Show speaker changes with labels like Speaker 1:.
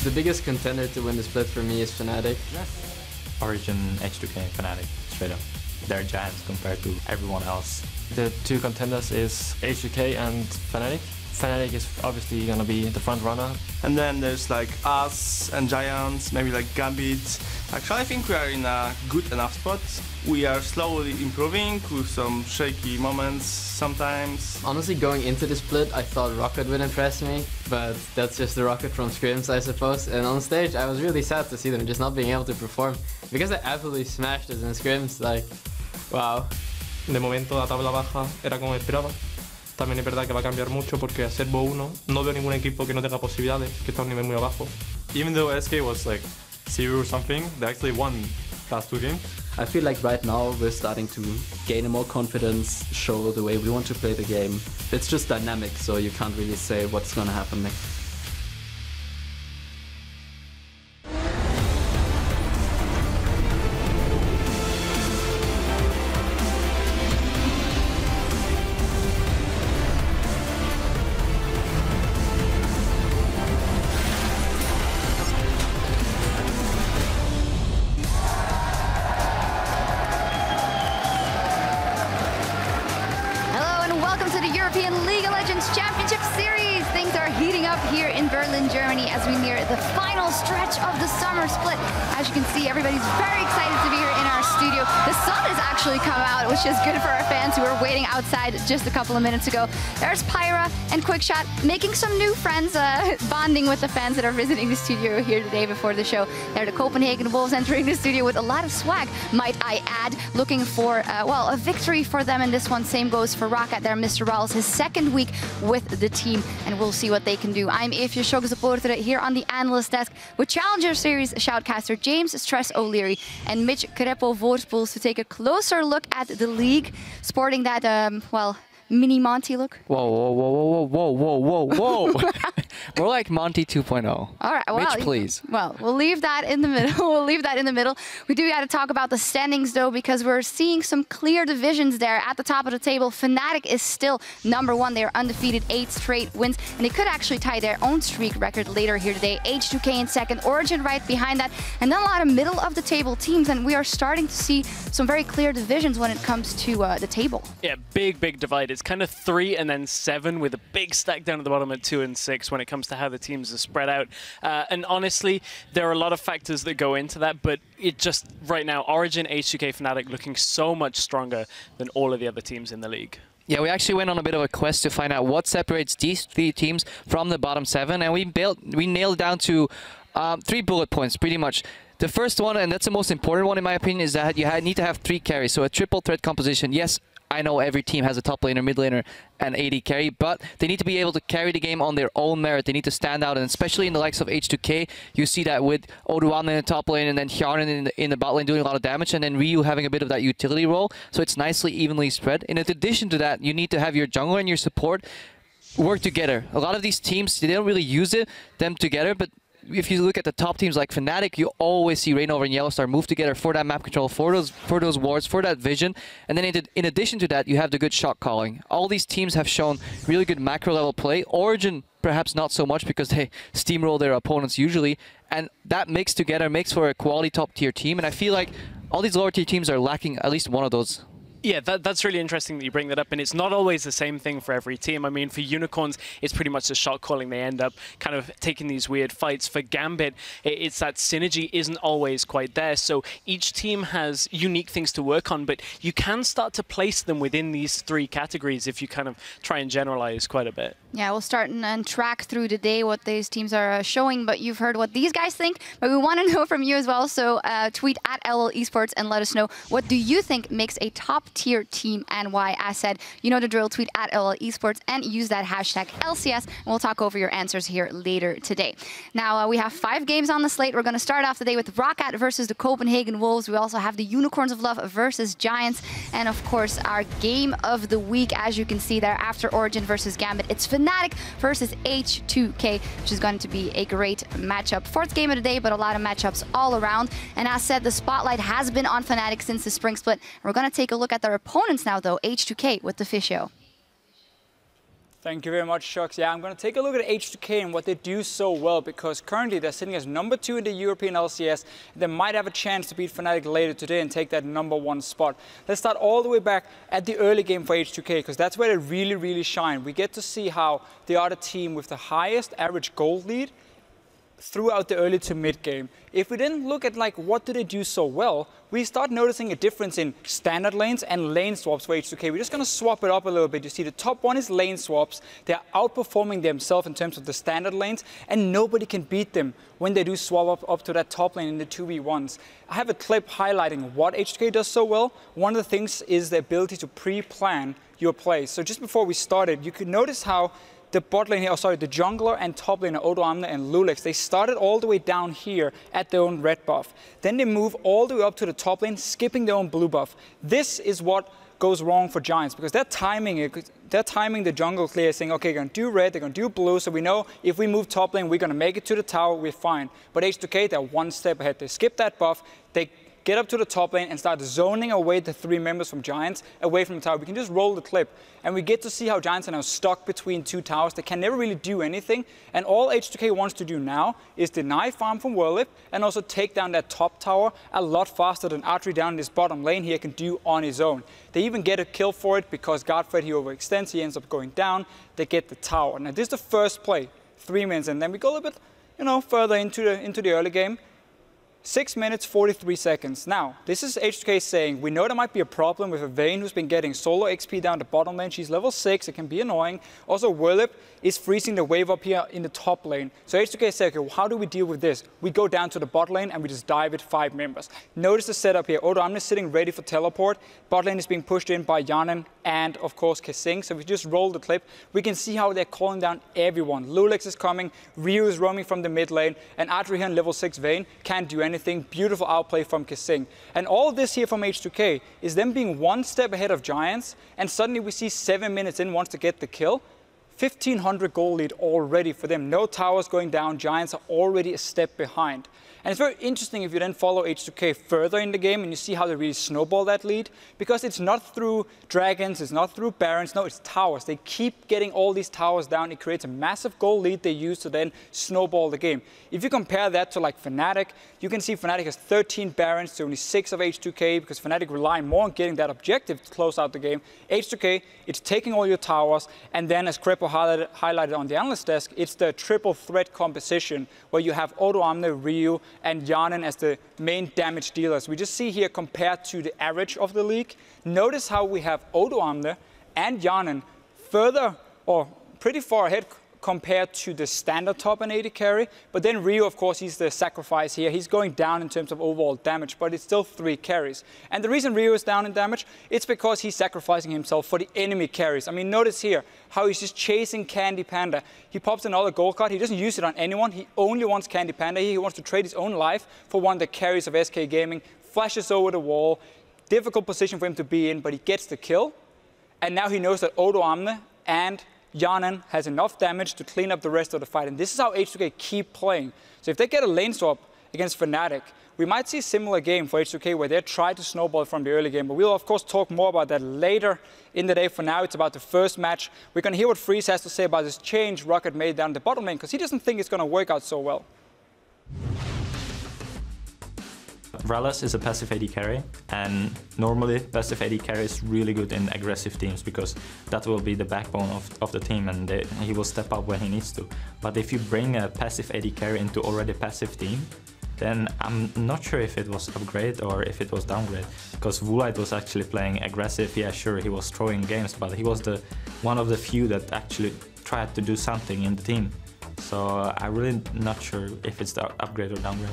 Speaker 1: The biggest contender to win the split for me is Fnatic.
Speaker 2: Origin, H2K, Fnatic, straight up. They're giants compared to everyone else.
Speaker 3: The two contenders is H2K and Fnatic. Fnatic is obviously gonna be the front runner.
Speaker 4: And then there's like us and giants, maybe like Gambit. Actually, I think we are in a good enough spot. We are slowly improving with some shaky moments sometimes.
Speaker 1: Honestly, going into the split, I thought Roccat would impress me, but that's just the Roccat from scrims, I suppose. And on stage, I was really sad to see them just not being able to perform, because they absolutely smashed us in scrims. Like, wow.
Speaker 3: De momento la tabla baja era como esperaba. También es verdad que va a cambiar mucho porque a ser Bo 1 no veo ningún equipo que no tenga posibilidades, que está a un nivel muy abajo.
Speaker 2: Even though SK was like 0 or something, they actually won last 2 games.
Speaker 5: I feel like right now we're starting to gain more confidence, show the way we want to play the game. It's just dynamic, so you can't really say what's gonna happen next.
Speaker 6: Championship Series. Things are heating up here in Berlin, Germany as we near the final stretch of the summer split. As you can see, everybody's very excited to be here in our studio. The sun has actually come out, which is good for our fans who were waiting outside just a couple of minutes ago. There's Pyra and QuickShot making some new friends, bonding with the fans that are visiting the studio here today before the show. They're the Copenhagen Wolves entering the studio with a lot of swag, might I add, looking for, well, a victory for them in this one. Same goes for Roccat there, Mr. Rawls, his second week with the team, and we'll see what they can do. I'm EpicSkillshot supporter here on the analyst desk with Challenger Series shoutcaster James Stress O'Leary and Mitch Kreppel-Voorspoels to take a closer look at the league, sporting that, well, mini Monty look.
Speaker 7: Whoa, whoa, whoa, whoa, whoa, whoa, whoa, whoa. More like Monty 2.0. All
Speaker 6: right, well,
Speaker 7: Mitch, please.
Speaker 6: Well, we'll leave that in the middle. We'll leave that in the middle. We do got to talk about the standings, though, because we're seeing some clear divisions there at the top of the table. Fnatic is still #1. They are undefeated, 8 straight wins, and they could actually tie their own streak record later here today. H2K in second, Origin right behind that, and then a lot of middle-of-the-table teams, and we are starting to see some very clear divisions when it comes to the table.
Speaker 8: Yeah, big divide. It's kind of 3 and then 7 with a big stack down at the bottom at 2 and 6 when it comes to how the teams are spread out. And honestly, there are a lot of factors that go into that, but it just, right now, Origin, H2K, Fnatic looking so much stronger than all of the other teams in the league.
Speaker 7: Yeah, we actually went on a bit of a quest to find out what separates these 3 teams from the bottom 7, and we nailed down to 3 bullet points, pretty much. The first one, and that's the most important one in my opinion, is that you need to have 3 carries, so a triple threat composition. Yes, I know every team has a top laner, mid laner, and AD carry, but they need to be able to carry the game on their own merit. They need to stand out, and especially in the likes of H2K, you see that with Oduan in the top lane and then Hjarnan in the bot lane doing a lot of damage, and then Ryu having a bit of that utility role, so it's nicely evenly spread. In addition to that, you need to have your jungler and your support work together. A lot of these teams, they don't really use them together, but if you look at the top teams like Fnatic, you always see Reignover and Yellowstar move together for that map control, for those wards, for that vision. And then in addition to that, you have the good shot calling. All these teams have shown really good macro level play. Origin, perhaps not so much because they steamroll their opponents usually. And that mixed together makes for a quality top tier team. And I feel like all these lower tier teams are lacking at least one of those.
Speaker 8: Yeah, that's really interesting that you bring that up, and it's not always the same thing for every team. I mean, for Unicorns, it's pretty much the shot calling. They end up kind of taking these weird fights. For Gambit, it's that synergy isn't always quite there. So each team has unique things to work on, but you can start to place them within these 3 categories if you kind of try and generalize quite a bit.
Speaker 6: Yeah, we'll start and track through the day what these teams are showing, but you've heard what these guys think, but we want to know from you as well. So tweet at LL Esports and let us know, what do you think makes a top tier team and why? As said, you know the drill, tweet at LL Esports and use that hashtag LCS, and we'll talk over your answers here later today. Now, we have 5 games on the slate. We're going to start off the day with Roccat versus the Copenhagen Wolves. We also have the Unicorns of Love versus Giants, and of course, our game of the week, as you can see there, after Origin versus Gambit, it's Fnatic versus H2K, which is going to be a great matchup. 4th game of the day, but a lot of matchups all around. And as said, the spotlight has been on Fnatic since the spring split. We're going to take a look at their opponents now, though, H2K with the Fisho.
Speaker 9: Thank you very much, Shucks. Yeah, I'm going to take a look at H2K and what they do so well, because currently they're sitting as number 2 in the European LCS. They might have a chance to beat Fnatic later today and take that number 1 spot. Let's start all the way back at the early game for H2K, because that's where they really, really shine. We get to see how they are the team with the highest average gold lead throughout the early to mid game. If we then look at like what do they do so well, we start noticing a difference in standard lanes and lane swaps for H2K. We're just going to swap it up a little bit. You see the top one is lane swaps. They're outperforming themselves in terms of the standard lanes, and nobody can beat them when they do swap up to that top lane in the 2v1s. I have a clip highlighting what H2K does so well. One of the things is the ability to pre-plan your plays. So just before we started, you could notice how the bot lane here, the jungler and top laner, Odoamne and Lulex, they started all the way down here at their own red buff. Then they move all the way up to the top lane, skipping their own blue buff. This is what goes wrong for Giants, because they're timing the jungle clear, saying, okay, they're going to do red, they're going to do blue, so we know if we move top lane, we're going to make it to the tower, we're fine. But H2K, they're one step ahead. They skip that buff, they get up to the top lane and start zoning away the 3 members from Giants away from the tower. We can just roll the clip, and we get to see how Giants are now stuck between 2 towers. They can never really do anything, and all H2K wants to do now is deny farm from Whirlip and also take down that top tower a lot faster than Atri down this bottom lane here can do on his own. They even get a kill for it because Godfred, he overextends, he ends up going down. They get the tower. Now this is the first play, 3 minutes, and then we go a little bit, further into the early game. 6 minutes, 43 seconds. Now, this is H2K saying, we know there might be a problem with a Vayne who's been getting solo XP down the bottom lane. She's level 6, it can be annoying. Also, Whirlip is freezing the wave up here in the top lane. So H2K said, okay, how do we deal with this? We go down to the bot lane and we just dive it 5 members. Notice the setup here. Odoamne is sitting ready for teleport. Bot lane is being pushed in by Yanen and, of course, Kesing. So if we just roll the clip, we can see how they're calling down everyone. Lulex is coming, Ryu is roaming from the mid lane, and Adrian, level 6 Vayne, can't do anything. Beautiful outplay from Kesing. And all of this here from H2K is them being 1 step ahead of Giants, and suddenly we see 7 minutes in, wants to get the kill. 1,500 goal lead already for them. No towers going down. Giants are already a step behind. And it's very interesting if you then follow H2K further in the game and you see how they really snowball that lead, because it's not through dragons, it's not through barons, no, it's towers. They keep getting all these towers down. It creates a massive goal lead they use to then snowball the game. If you compare that to like Fnatic, you can see Fnatic has 13 barons to only 6 of H2K, because Fnatic rely more on getting that objective to close out the game. H2K, it's taking all your towers, and then as Crepo highlighted on the analyst desk, it's the triple threat composition where you have Odoamne, Ryu, and Yanen as the main damage dealers. We just see here compared to the average of the league. Notice how we have Odoamne and Yanen further or pretty far ahead compared to the standard top and AD carry. But then Ryu, of course, he's the sacrifice here. He's going down in terms of overall damage, but it's still 3 carries. And the reason Ryu is down in damage, it's because he's sacrificing himself for the enemy carries. I mean, notice here how he's just chasing Candy Panda. He pops another gold card. He doesn't use it on anyone. He only wants Candy Panda. He wants to trade his own life for one of the carries of SK Gaming. Flashes over the wall. Difficult position for him to be in, but he gets the kill. And now he knows that Odoamne and Yanen has enough damage to clean up the rest of the fight. And this is how H2K keep playing. So if they get a lane swap against Fnatic, we might see a similar game for H2K where they try to snowball from the early game. But we'll, of course, talk more about that later in the day. For now, it's about the first match. We're going to hear what Freeze has to say about this change Roccat made down the bottom lane, because he doesn't think it's going to work out so well.
Speaker 2: Rallis is a passive AD carry, and normally passive AD carry is really good in aggressive teams because that will be the backbone of the team, and he will step up when he needs to. But if you bring a passive AD carry into already passive team, then I'm not sure if it was upgrade or if it was downgrade, because Woolite was actually playing aggressive. Yeah, sure, he was throwing games, but he was one of the few that actually tried to do something in the team. So I'm really not sure if it's the upgrade or downgrade.